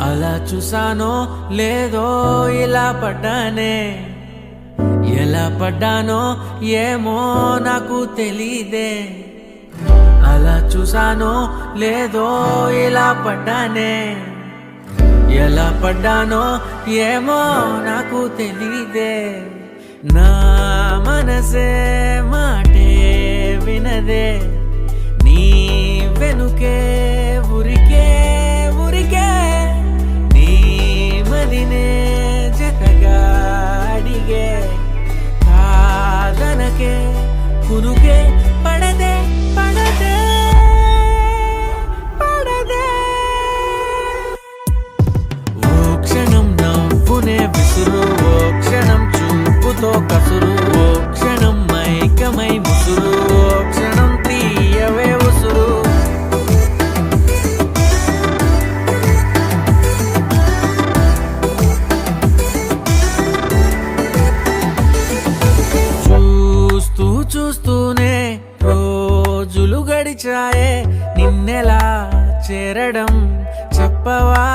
అలా చూసానో లేదో ఇలా పడ్డానే, ఎలా పడ్డానో ఏమో నాకు తెలీదే. అలా చూసానో లేదో ఇలా పడ్డానే, ఎలా పడ్డానో ఏమో నాకు తెలీదే. నా మనసే మాటే వినదే, నీ వెనుకే ఊరికే ఊరికే, నీ మదినే జతగా అడిగే. కాదనకే కునుకే పడదే పడదే పడదే. ఓ క్షణం నవ్వునే విసురు, ఓ క్షణం చూపుతో కసురు, ఓ క్షణం మైకమై ముసురు, ఓ క్షణం తీయవే ఉసురు. చూస్తూ చూస్తూనే రోజులు గడిచాయే, నిన్నెలా చేరడం చెప్పవా.